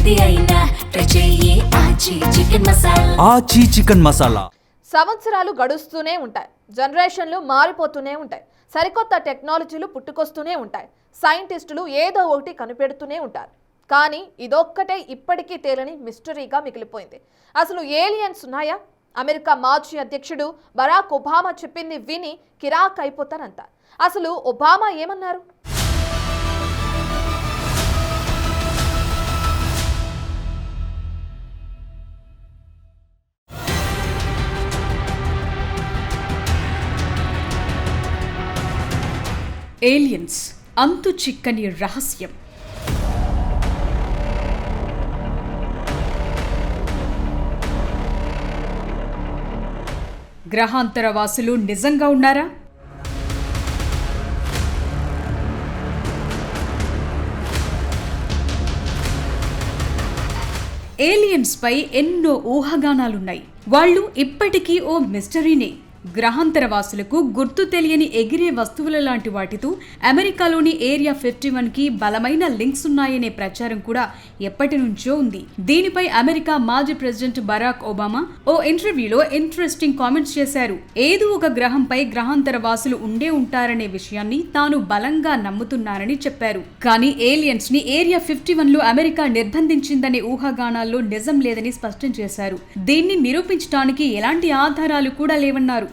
ఏది అయినా ట్రై చెయ్యి ఆచి చికెన్ మసాలా. సంవత్సరాలు గడుస్తూనే ఉంటాయి, జనరేషన్లు మారిపోతూనే ఉంటాయి, సరికొత్త టెక్నాలజీలు పుట్టుకొస్తూనే ఉంటాయి, సైంటిస్టులు ఏదో ఒకటి కనిపెడుతూనే ఉంటారు. కానీ ఇదొక్కటే ఇప్పటికీ తేలని మిస్టరీగా మిగిలిపోయింది. అసలు ఏలియన్స్ ఉన్నాయా? అమెరికా మాజీ అధ్యక్షుడు బరాక్ ఒబామా చెప్పింది విని కిరాక్ అయిపోతారంట. అసలు ఒబామా ఏమన్నారు? ఏలియన్స్ అంతు చిక్కని రహస్యం. గ్రహాంతర వాసులు నిజంగా ఉన్నారా? ఏలియన్స్ పై ఎన్నో ఊహాగానాలున్నాయి. వాళ్ళు ఇప్పటికీ ఓ మిస్టరీనే. గ్రహాంతర వాసులకు గుర్తు తెలియని ఎగిరే వస్తువుల లాంటి వాటితో అమెరికాలోని ఏరియా 51కి బలమైన లింక్స్ ఉన్నాయనే ప్రచారం కూడా ఎప్పటి నుంచో ఉంది. దీనిపై అమెరికా మాజీ ప్రెసిడెంట్ బరాక్ ఒబామా ఓ ఇంటర్వ్యూలో ఇంట్రెస్టింగ్ కామెంట్స్ చేశారు. ఏదో ఒక గ్రహంపై గ్రహాంతర వాసులు ఉండే ఉంటారనే విషయాన్ని తాను బలంగా నమ్ముతున్నానని చెప్పారు. కానీ ఏలియన్స్ ని ఏరియా 51లో అమెరికా నిర్బంధించిందనే ఊహాగానాల్లో నిజం లేదని స్పష్టం చేశారు. దీన్ని నిరూపించడానికి ఎలాంటి ఆధారాలు కూడా లేవన్నారు.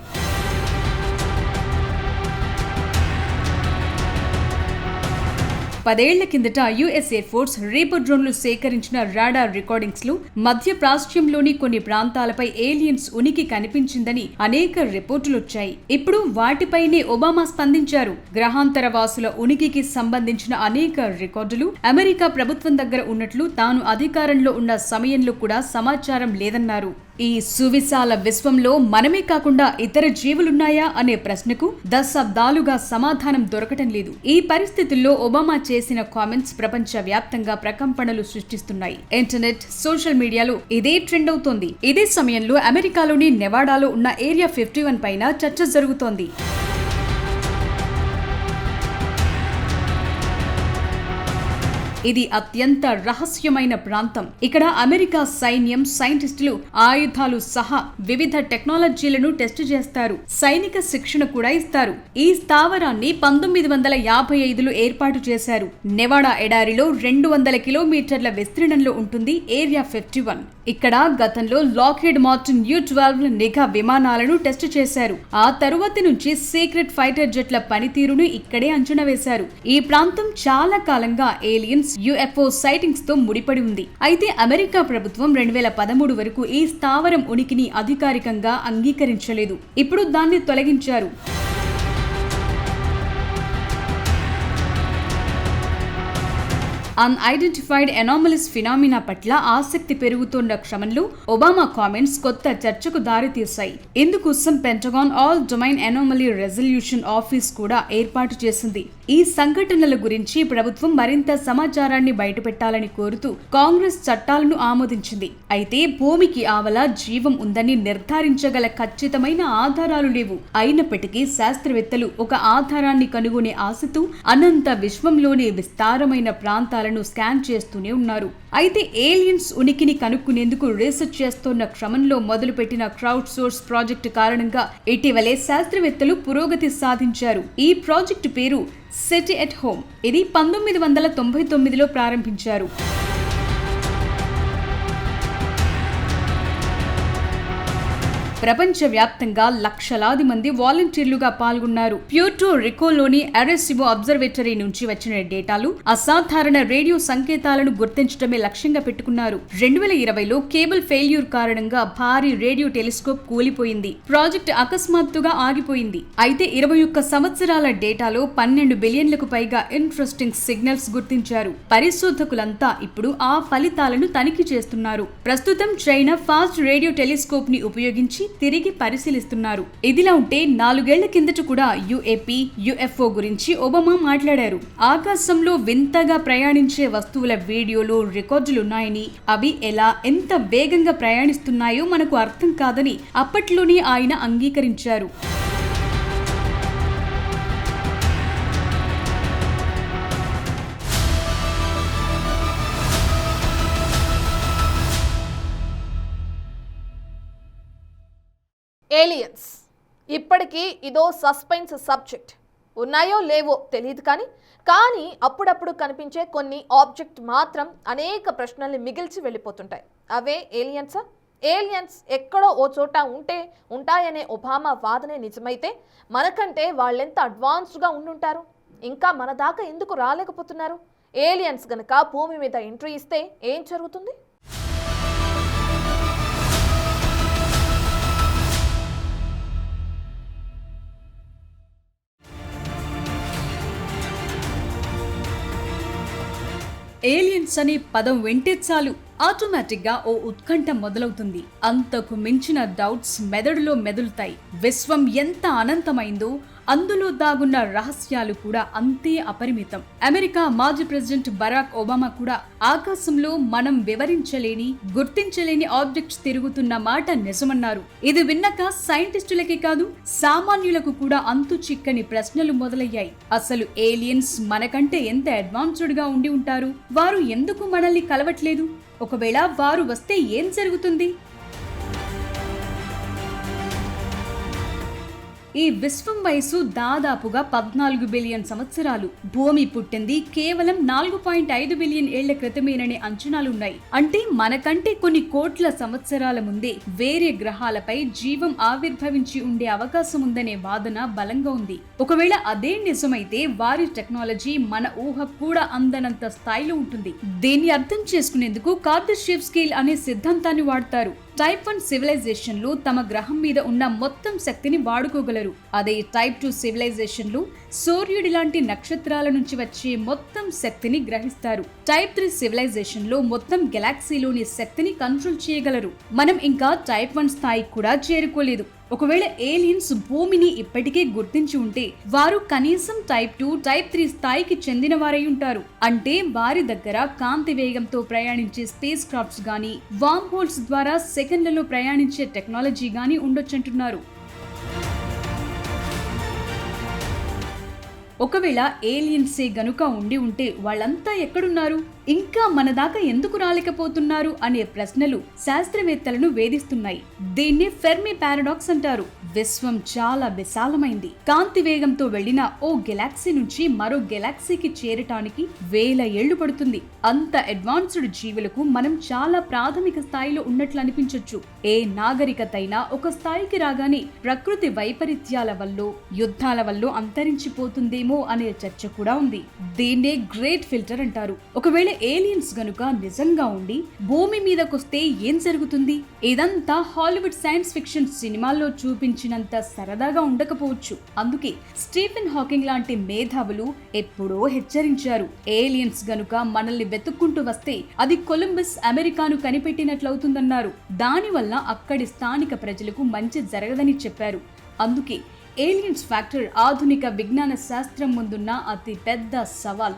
10 ఏళ్ల కిందట యుఎస్ ఎయిర్ ఫోర్స్ రీపర్ డ్రోన్లు సేకరించిన రాడార్ రికార్డింగ్స్ లో మధ్య ప్రాచ్యంలోని కొన్ని ప్రాంతాలపై ఏలియన్స్ ఉనికి కనిపించిందని అనేక రిపోర్టులు వచ్చాయి. ఇప్పుడు వాటిపైనే ఒబామా స్పందించారు. గ్రహాంతర వాసుల ఉనికికి సంబంధించిన అనేక రికార్డులు అమెరికా ప్రభుత్వం దగ్గర ఉన్నట్లు తాను అధికారంలో ఉన్న సమయంలో కూడా సమాచారం లేదన్నారు. ఈ సువిశాల విశ్వంలో మనమే కాకుండా ఇతర జీవులున్నాయా అనే ప్రశ్నకు దశాబ్దాలుగా సమాధానం దొరకటం లేదు. ఈ పరిస్థితుల్లో ఒబామా చేసిన కామెంట్స్ ప్రపంచ వ్యాప్తంగా ప్రకంపనలు సృష్టిస్తున్నాయి. ఇంటర్నెట్, సోషల్ మీడియాలో ఇదే ట్రెండ్ అవుతోంది. ఇదే సమయంలో అమెరికాలోని నెవాడాలో ఉన్న ఏరియా 51 పైన చర్చ జరుగుతోంది. ఇది అత్యంత రహస్యమైన ప్రాంతం. ఇక్కడ అమెరికా సైన్యం, సైంటిస్టులు ఆయుధాలు సహా వివిధ టెక్నాలజీలను టెస్ట్ చేస్తారు. సైనిక శిక్షణ కూడా ఇస్తారు. ఈ స్థావరాన్ని 1955లో ఏర్పాటు చేశారు. నెవాడా ఎడారిలో 200 కిలోమీటర్ల విస్తీర్ణంలో ఉంటుంది ఏరియా 51. ఇక్కడ గతంలో లాక్హీడ్ మార్టిన్ U-12 నిఘా విమానాలను టెస్ట్ చేశారు. ఆ తరువాతి నుంచి సీక్రెట్ ఫైటర్ జెట్ల పనితీరును ఇక్కడే అంచనా వేశారు. ఈ ప్రాంతం చాలా కాలంగా ఏలియన్స్, UFO సైటింగ్స్ తో ముడిపడి ఉంది. అయితే అమెరికా ప్రభుత్వం 2013 వరకు ఈ స్థావరం ఉనికిని అధికారికంగా అంగీకరించలేదు. ఇప్పుడు దాన్ని తొలగించారు. అన్ఐడెంటిఫైడ్ అనామలీస్ ఫినామినా పట్ల ఆసక్తి పెరుగుతున్న క్రమంలో ఒబామా కామెంట్స్ కొత్త చర్చకు దారితీశాయి. ఇందుకోసం pentagon all domain anomaly resolution office కూడా ఏర్పాటు చేసింది. ఈ సంఘటనల గురించి ప్రభుత్వం మరింత సమాచారాన్ని బయటపెట్టాలని కోరుతూ కాంగ్రెస్ చట్టాలను ఆమోదించింది. అయితే భూమికి ఆవల జీవం ఉందని నిర్ధారించగల ఖచ్చితమైన ఆధారాలు లేవు. అయినప్పటికీ శాస్త్రవేత్తలు ఒక ఆధారాన్ని కనుగొనే ఆశతో అనంత విశ్వంలోని విస్తారమైన ప్రాంతాలను స్కాన్ చేస్తూనే ఉన్నారు. అయితే ఏలియన్స్ ఉనికిని కనుక్కునేందుకు రీసెర్చ్ చేస్తున్న క్రమంలో మొదలుపెట్టిన క్రౌడ్ సోర్స్ ప్రాజెక్టు కారణంగా ఇటీవలే శాస్త్రవేత్తలు పురోగతి సాధించారు. ఈ ప్రాజెక్టు పేరు సిటీ ఎట్ హోమ్. ఇది 1999లో ప్రారంభించారు. ప్రపంచవ్యాప్తంగా లక్షలాది మంది వాలంటీర్లుగా పాల్గొన్నారు. ప్యూర్టో రికోలోని అరెసిబో అబ్జర్వేటరీ నుంచి వచ్చిన డేటాలు అసాధారణ రేడియో సంకేతాలను గుర్తించడమే లక్ష్యంగా పెట్టుకున్నారు. 2020లో కేబుల్ ఫెయిల్యూర్ కారణంగా భారీ రేడియో టెలిస్కోప్ కూలిపోయింది. ప్రాజెక్ట్ అకస్మాత్తుగా ఆగిపోయింది. అయితే 21 సంవత్సరాల డేటాలో 12 బిలియన్లకు పైగా ఇంట్రెస్టింగ్ సిగ్నల్స్ గుర్తించారు. పరిశోధకులంతా ఇప్పుడు ఆ ఫలితాలను తనిఖీ చేస్తున్నారు. ప్రస్తుతం చైనా ఫాస్ట్ రేడియో టెలిస్కోప్ ని ఉపయోగించి తిరిగి పరిశీలిస్తున్నారు. ఇదిలా ఉంటే 4 ఏళ్ల కిందట కూడా UAP, UFO గురించి ఒబామా మాట్లాడారు. ఆకాశంలో వింతగా ప్రయాణించే వస్తువుల వీడియోలు, రికార్డులున్నాయని, అవి ఎలా, ఎంత వేగంగా ప్రయాణిస్తున్నాయో మనకు అర్థం కాదని అప్పట్లోనే ఆయన అంగీకరించారు. ఏలియన్స్ ఇప్పటికీ ఇదో సస్పెన్స్ సబ్జెక్ట్. ఉన్నాయో లేవో తెలియదు కానీ అప్పుడప్పుడు కనిపించే కొన్ని ఆబ్జెక్ట్ మాత్రం అనేక ప్రశ్నల్ని మిగిల్చి వెళ్ళిపోతుంటాయి. అవే ఏలియన్సా? ఏలియన్స్ ఎక్కడో ఓ చోట ఉంటాయనే ఒబామా వాదనే నిజమైతే మనకంటే వాళ్ళెంత అడ్వాన్స్డ్గా ఉండుంటారు? ఇంకా మన దాకా ఎందుకు రాలేకపోతున్నారు? ఏలియన్స్ గనక భూమి మీద ఎంట్రీ ఇస్తే ఏం జరుగుతుంది? ఏలియన్స్ అనే పదం వింటే చాలు ఆటోమేటిక్ గా ఓ ఉత్కంఠ మొదలవుతుంది. అంతకు మించిన డౌట్స్ మెదడులో మెదులుతాయి. విశ్వం ఎంత అనంతమైందో అందులో దాగున్న రహస్యాలు కూడా అంతే అపరిమితం. అమెరికా మాజీ ప్రెసిడెంట్ బరాక్ ఒబామా కూడా ఆకాశంలో మనం వివరించలేని, గుర్తించలేని ఆబ్జెక్ట్స్ తిరుగుతున్న మాట నిజమన్నారు. ఇది విన్నాక సైంటిస్టులకే కాదు సామాన్యులకు కూడా అంతు చిక్కని ప్రశ్నలు మొదలయ్యాయి. అసలు ఏలియన్స్ మనకంటే ఎంత అడ్వాన్స్డ్ గా ఉండి ఉంటారు? వారు ఎందుకు మనల్ని కలవట్లేదు? ఒకవేళ వారు వస్తే ఏం జరుగుతుంది? ఈ విశ్వం వయసు దాదాపుగా 14 బిలియన్ సంవత్సరాలు. భూమి పుట్టింది కేవలం 4.5 బిలియన్ ఏళ్ల క్రితమేననే అంచనాలున్నాయి. అంటే మనకంటే కొన్ని కోట్ల సంవత్సరాల ముందే వేరే గ్రహాలపై జీవం ఆవిర్భవించి ఉండే అవకాశం ఉందనే వాదన బలంగా ఉంది. ఒకవేళ అదే నిజమైతే వారి టెక్నాలజీ మన ఊహ కూడా అందనంత స్థాయిలో ఉంటుంది. దీన్ని అర్థం చేసుకునేందుకు కార్దాషియన్ స్కేల్ అనే సిద్ధాంతాన్ని వాడతారు. టైప్ 1 సివిలైజేషన్లు తమ గ్రహం మీద ఉన్న మొత్తం శక్తిని వాడుకోగలరు. అదే టైప్ 2 సివిలైజేషన్లు సూర్యుడి లాంటి నక్షత్రాల నుంచి వచ్చే మొత్తం శక్తిని గ్రహిస్తారు. టైప్ 3 సివిలైజేషన్లో మొత్తం గెలాక్సీలోని శక్తిని కంట్రోల్ చేయగలరు. మనం ఇంకా టైప్ 1 స్థాయికి కూడా చేరుకోలేదు. ఒకవేళ ఏలియన్స్ భూమిని ఇప్పటికే గుర్తించి ఉంటే వారు కనీసం టైప్ 2, టైప్ 3 స్థాయికి చెందిన వారై ఉంటారు. అంటే వారి దగ్గర కాంతి వేగంతో ప్రయాణించే స్పేస్ క్రాఫ్ట్స్ గానీ, వార్మ్ హోల్స్ ద్వారా సెకండ్లలో ప్రయాణించే టెక్నాలజీ గానీ ఉండొచ్చంటున్నారు. ఒకవేళ ఏలియన్సే గనుక ఉండి ఉంటే వాళ్ళంతా ఎక్కడున్నారు? ఇంకా మన దాకా ఎందుకు రాలేకపోతున్నారు అనే ప్రశ్నలు శాస్త్రవేత్తలను వేధిస్తున్నాయి. దీన్ని ఫెర్మి పారాడాక్స్ అంటారు. విశ్వం చాలా విశాలమైంది. కాంతి వేగంతో వెళ్లిన ఓ గెలాక్సీ నుంచి మరో గెలాక్సీకి చేరటానికి 1000 ఏళ్లు పడుతుంది. అంత అడ్వాన్స్డ్ జీవులకు మనం చాలా ప్రాథమిక స్థాయిలో ఉన్నట్లు అనిపించొచ్చు. ఏ నాగరికత అయినా ఒక స్థాయికి రాగానే ప్రకృతి వైపరీత్యాల వల్ల, యుద్ధాల వల్ల అంతరించిపోతుందేమో అనే చర్చ కూడా ఉంది. దీన్నే గ్రేట్ ఫిల్టర్ అంటారు. ఒకవేళ ఏలియన్స్ గనుక నిజంగా ఉండి భూమి మీదకొస్తే ఏం జరుగుతుంది? ఇదంతా హాలీవుడ్ సైన్స్ ఫిక్షన్ సినిమాల్లో చూపించినంత సరదాగా ఉండకపోవచ్చు. అందుకే స్టీఫెన్ హాకింగ్ లాంటి మేధావులు ఎప్పుడో హెచ్చరించారు. ఏలియన్స్ గనుక మనల్ని వెతుక్కుంటూ వస్తే అది కొలంబస్ అమెరికాను కనిపెట్టినట్లవుతుందన్నారు. దానివల్ల అక్కడి స్థానిక ప్రజలకు మంచి జరగదని చెప్పారు. అందుకే ఏలియన్స్ ఫ్యాక్టర్ ఆధునిక విజ్ఞాన శాస్త్రం ముందున్న అతి పెద్ద సవాల్.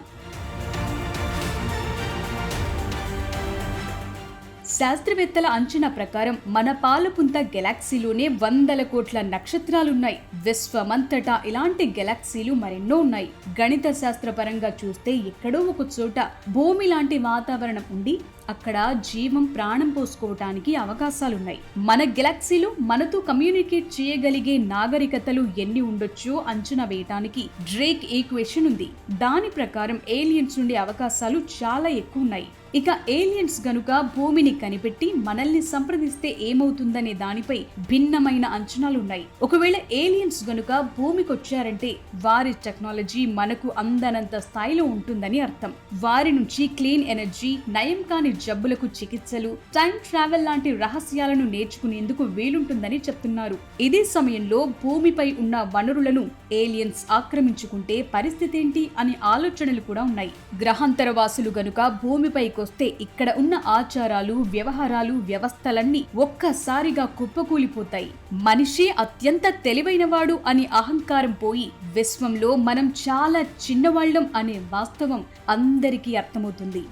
శాస్త్రవేత్తల అంచనా ప్రకారం మన పాలపుంత గెలాక్సీలోనే 100 కోట్ల నక్షత్రాలున్నాయి. విశ్వమంతటా ఇలాంటి గెలాక్సీలు మరెన్నో ఉన్నాయి. గణిత శాస్త్రపరంగా చూస్తే ఎక్కడో ఒక చోట భూమి లాంటి వాతావరణం ఉండి అక్కడ జీవం ప్రాణం పోసుకోవటానికి అవకాశాలున్నాయి. మన గెలాక్సీలో మనతో కమ్యూనికేట్ చేయగలిగే నాగరికతలు ఎన్ని ఉండొచ్చో అంచనా వేయటానికి డ్రేక్ ఈక్వేషన్ ఉంది. దాని ప్రకారం ఏలియన్స్ ఉండే అవకాశాలు చాలా ఎక్కువ ఉన్నాయి. ఇక ఏలియన్స్ గనుక భూమిని కనిపెట్టి మనల్ని సంప్రదిస్తే ఏమవుతుందనే దానిపై భిన్నమైన అంచనాలున్నాయి. ఒకవేళ ఏలియన్స్ గనుక భూమికొచ్చారంటే వారి టెక్నాలజీ మనకు అందనంత స్థాయిలో ఉంటుందని అర్థం. వారి నుంచి క్లీన్ ఎనర్జీ, నయం కాని జబ్బులకు చికిత్సలు, టైం ట్రావెల్ లాంటి రహస్యాలను నేర్చుకునేందుకు వీలుంటుందని చెప్తున్నారు. ఇదే సమయంలో భూమిపై ఉన్న వనరులను ఏలియన్స్ ఆక్రమించుకుంటే పరిస్థితి ఏంటి అనే ఆలోచనలు కూడా ఉన్నాయి. గ్రహాంతర వాసులు గనుక భూమిపైకి వస్తే ఇక్కడ ఉన్న ఆచారాలు, వ్యవహారాలు, వ్యవస్థలన్నీ ఒక్కసారిగా కుప్పకూలిపోతాయి. మనిషి అత్యంత తెలివైనవాడు అని అహంకారం పోయి విశ్వంలో మనం చాలా చిన్నవాళ్లం అనే వాస్తవం అందరికీ అర్థమవుతుంది.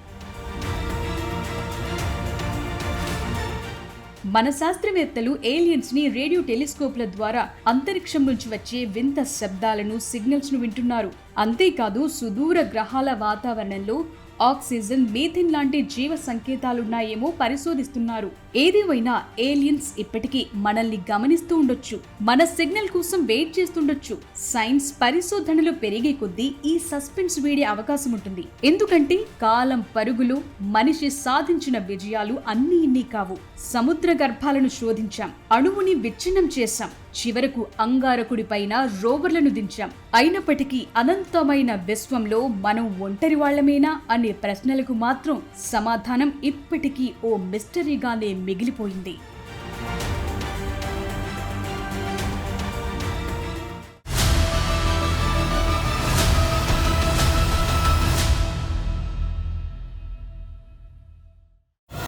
మన శాస్త్రవేత్తలు ఏలియన్స్ ని రేడియో టెలిస్కోప్ల ద్వారా అంతరిక్షం నుంచి వచ్చే వింత శబ్దాలను, సిగ్నల్స్ ను వింటున్నారు. అంతేకాదు సుదూర గ్రహాల వాతావరణంలో ఆక్సిజన్, మీథేన్ లాంటి జీవ సంకేతాలున్నాయేమో పరిశోధిస్తున్నారు. ఏదేమైనా ఏలియన్స్ ఇప్పటికీ మనల్ని గమనిస్తూ ఉండొచ్చు, మన సిగ్నల్ కోసం వెయిట్ చేస్తుండొచ్చు. సైన్స్ పరిశోధనలు పెరిగే కొద్దీ ఈ సస్పెన్స్ వీడే అవకాశం ఉంటుంది. ఎందుకంటే కాలం పరుగులు, మనిషి సాధించిన విజయాలు అన్నీ ఇన్ని కావు. సముద్ర గర్భాలను శోధించాం, అణువుని విచ్ఛిన్నం చేశాం, చివరకు అంగారకుడి పైన రోవర్లను దించాం. అయినప్పటికీ అనంతమైన విశ్వంలో మనం ఒంటరి వాళ్లమేనా అనే ప్రశ్నలకు మాత్రం సమాధానం ఇప్పటికీ ఓ మిస్టరీగానే మిగిలిపోయింది.